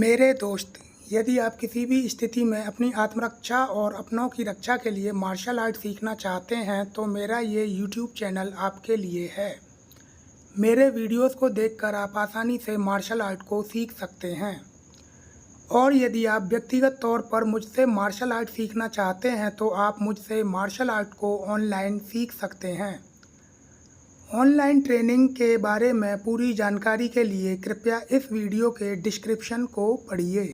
मेरे दोस्त, यदि आप किसी भी स्थिति में अपनी आत्मरक्षा और अपनों की रक्षा के लिए मार्शल आर्ट सीखना चाहते हैं तो मेरा ये यूट्यूब चैनल आपके लिए है। मेरे वीडियोस को देखकर आप आसानी से मार्शल आर्ट को सीख सकते हैं। और यदि आप व्यक्तिगत तौर पर मुझसे मार्शल आर्ट सीखना चाहते हैं तो आप मुझसे मार्शल आर्ट को ऑनलाइन सीख सकते हैं। ऑनलाइन ट्रेनिंग के बारे में पूरी जानकारी के लिए कृपया इस वीडियो के डिस्क्रिप्शन को पढ़िए।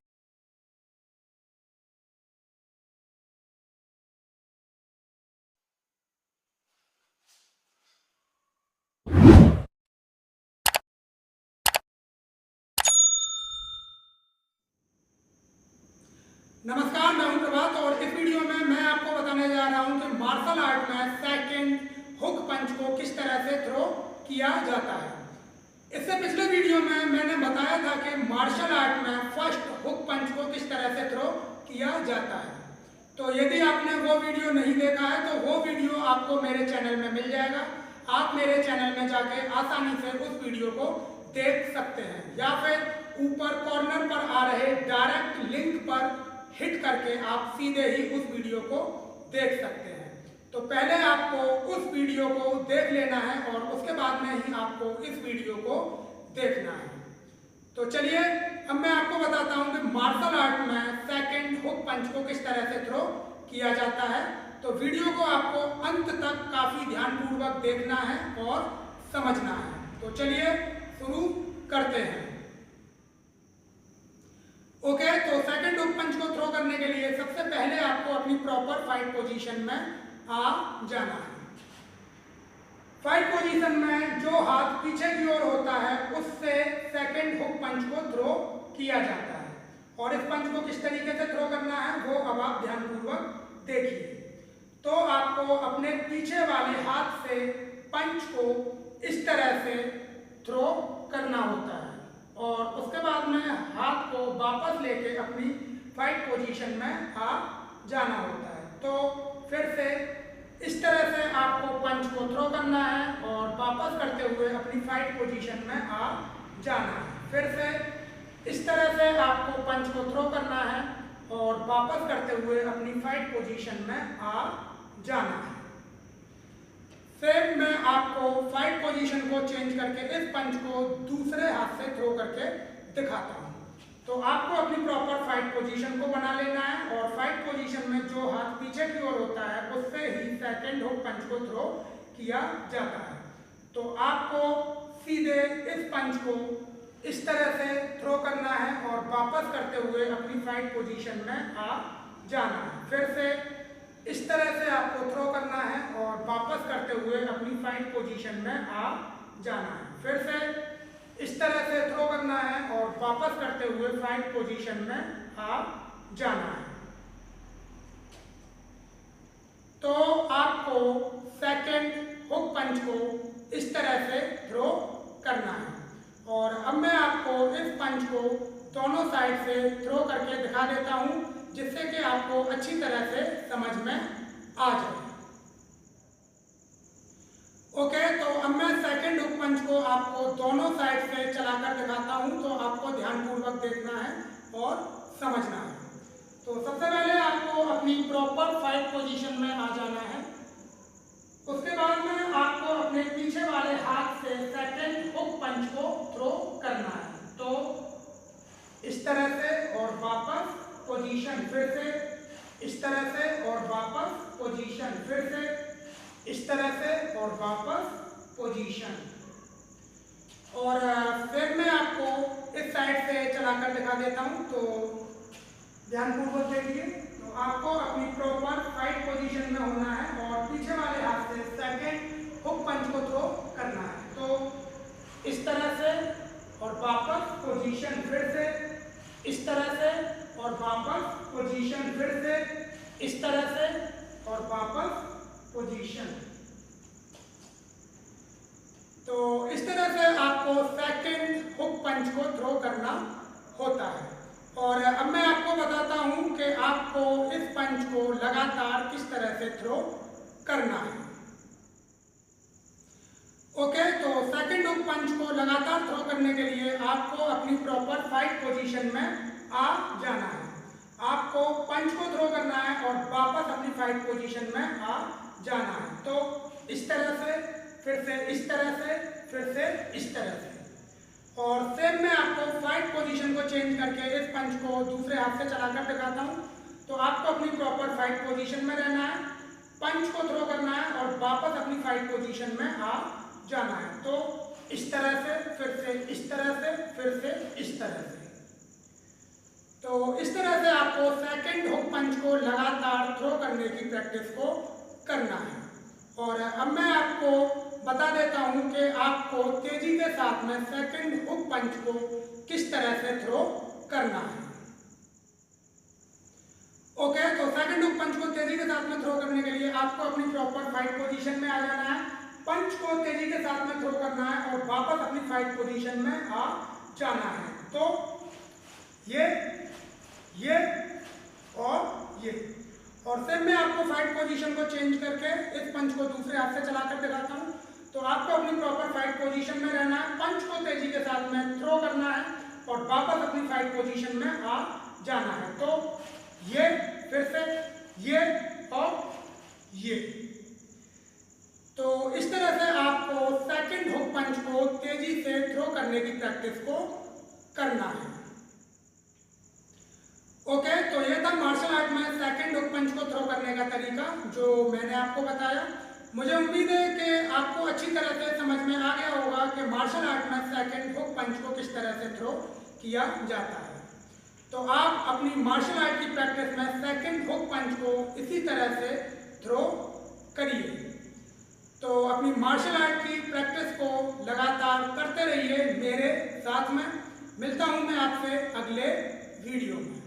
नमस्कार, मैं हूं प्रभात और इस वीडियो में मैं आपको बताने जा रहा हूं कि मार्शल आर्ट में सेकंड हुक पंच को किस तरह से थ्रो किया जाता है। इससे पिछले वीडियो में मैंने बताया था कि मार्शल आर्ट में फर्स्ट हुक पंच को किस तरह से थ्रो किया जाता है। तो यदि आपने वो वीडियो नहीं देखा है तो वो वीडियो आपको मेरे चैनल में मिल जाएगा। आप मेरे चैनल में जाके आसानी से उस वीडियो को देख सकते हैं या फिर ऊपर कॉर्नर पर आ रहे डायरेक्ट लिंक पर हिट करके आप सीधे ही उस वीडियो को देख सकते हैं। तो पहले आपको उस वीडियो को देख लेना है और उसके बाद में ही आपको इस वीडियो को देखना है। तो चलिए अब मैं आपको बताता हूं कि मार्शल आर्ट में सेकंड हुक पंच को किस तरह से थ्रो किया जाता है। तो वीडियो को आपको अंत तक काफी ध्यानपूर्वक देखना है और समझना है। तो चलिए शुरू करते हैं। ओके, तो सेकंड हुक पंच को थ्रो करने के लिए सबसे पहले आपको अपनी प्रॉपर फाइट पोजीशन में आ जाना है। फाइट पोजीशन में जो हाथ पीछे की ओर होता है उससे सेकंड हुक पंच को थ्रो किया जाता है। और इस पंच को किस तरीके से थ्रो करना है वो अब आप ध्यानपूर्वक देखिए। तो आपको अपने पीछे वाले हाथ से पंच को इस तरह से थ्रो करना होता है और उसके बाद में हाथ को वापस लेके अपनी फाइट पोजीशन में आ जाना होता है। तो फिर से इस तरह से आपको पंच को थ्रो करना है और वापस करते हुए अपनी फाइट पोजीशन में आ जाना है। फिर से इस तरह से आपको पंच को थ्रो करना है और वापस करते हुए अपनी फाइट पोजीशन में आ जाना है। फिर मैं आपको फाइट पोजीशन को चेंज करके इस पंच को दूसरे हाथ से थ्रो करके दिखाता हूं। तो आपको अपनी प्रॉपर फाइट पोजीशन को बना लेना है और फाइट पोजीशन में जो हाथ पीछे की ओर होता है उससे ही सेकंड हुक पंच को थ्रो किया जाता है। तो आपको सीधे इस पंच को इस तरह से थ्रो करना है और वापस करते हुए अपनी फाइट पोजीशन में आ जाना है। फिर से इस तरह से आपको थ्रो करना है और वापस करते हुए अपनी फाइट पोजीशन में आ जाना है। फिर से इस तरह से थ्रो करना है और वापस करते हुए फाइट पोजीशन में आ जाना है। तो आपको सेकंड हुक पंच को इस तरह से थ्रो करना है। और अब मैं आपको इस पंच को दोनों साइड से थ्रो करके दिखा देता हूं जिससे कि आपको अच्छी तरह से समझ में आ जाए। ओके, तो अब मैं सेकंड हुक पंच को आपको दोनों साइड से चलाकर दिखाता हूं तो आपको ध्यानपूर्वक देखना है और समझना है। तो सबसे पहले आपको अपनी प्रॉपर फाइट पोजीशन में आ जाना है। उसके बाद में आपको अपने पीछे वाले हाथ से सेकंड हुक पंच को थ्रो करना है। तो इस तरह से और वापस पोजीशन, फिर से इस तरह से और वापस पोजीशन, फिर से इस तरह से और वापस पोजीशन। और फिर मैं आपको इस साइड से चलाकर दिखा देता हूं तो ध्यानपूर्वक देखिए। तो आपको अपनी प्रॉपर फाइट पोजीशन में होना है और पीछे वाले हाथ से सेकंड हुक पंच को थ्रो करना है। तो इस तरह से और वापस पोजीशन, फिर से इस तरह से और वापस पोजीशन, फिर से इस तरह से और वापस पोजीशन। तो इस तरह से आपको सेकंड हुक पंच को थ्रो करना होता है। और अब मैं आपको बताता हूं कि आपको इस पंच को लगातार किस तरह से थ्रो करना है। ओके, तो सेकंड हुक पंच को लगातार थ्रो करने के लिए आपको अपनी प्रॉपर फाइट पोजीशन में आ जाना है। आपको पंच को थ्रो करना है और वापस अपनी फाइट पोजीशन में आ जाना है। तो इस तरह से, फिर से इस तरह से, फिर से इस तरह से। और सेम मैं आपको फाइट पोजीशन को चेंज करके इस पंच को दूसरे हाथ से चलाकर दिखाता हूँ। तो आपको अपनी प्रॉपर फाइट पोजीशन में रहना है, पंच को थ्रो करना है और वापस अपनी फाइट पोजीशन में आ जाना है। तो इस तरह से, फिर से इस तरह से, फिर से इस तरह से। तो इस तरह से आपको सेकंड हुक पंच को लगातार थ्रो करने की प्रैक्टिस को करना है। और अब मैं आपको बता देता हूं कि आपको तेजी के साथ में सेकंड हुक पंच को किस तरह से थ्रो करना है। ओके, तो सेकंड हुक पंच को तेजी के साथ में थ्रो करने के लिए आपको अपनी प्रॉपर फाइट पोजीशन में आ जाना है, पंच को तेजी के साथ में थ्रो करना है और वापस अपनी फाइट पोजीशन में आ जाना है। तो ये और ये। और फिर मैं आपको फाइट पोजीशन को चेंज करके इस पंच को दूसरे हाथ से चलाकर दिखाता हूँ। तो आपको अपनी प्रॉपर फाइट पोजीशन में रहना है, पंच को तेजी के साथ में थ्रो करना है और वापस अपनी फाइट पोजीशन में आ जाना है। तो ये, फिर से ये और ये। तो इस तरह से आपको सेकंड हुक पंच को तेजी से थ्रो करने की प्रैक्टिस को करना है। ओके, तो ये था मार्शल आर्ट में सेकंड हुक पंच को थ्रो करने का तरीका जो मैंने आपको बताया। मुझे उम्मीद है कि आपको अच्छी तरह से समझ में आ गया होगा कि मार्शल आर्ट में सेकंड हुक पंच को किस तरह से थ्रो किया जाता है। तो आप अपनी मार्शल आर्ट की प्रैक्टिस में सेकंड हुक पंच को इसी तरह से थ्रो करिए। तो अपनी मार्शल आर्ट की प्रैक्टिस को लगातार करते रहिए मेरे साथ में। मिलता हूं मैं आपसे अगले वीडियो में।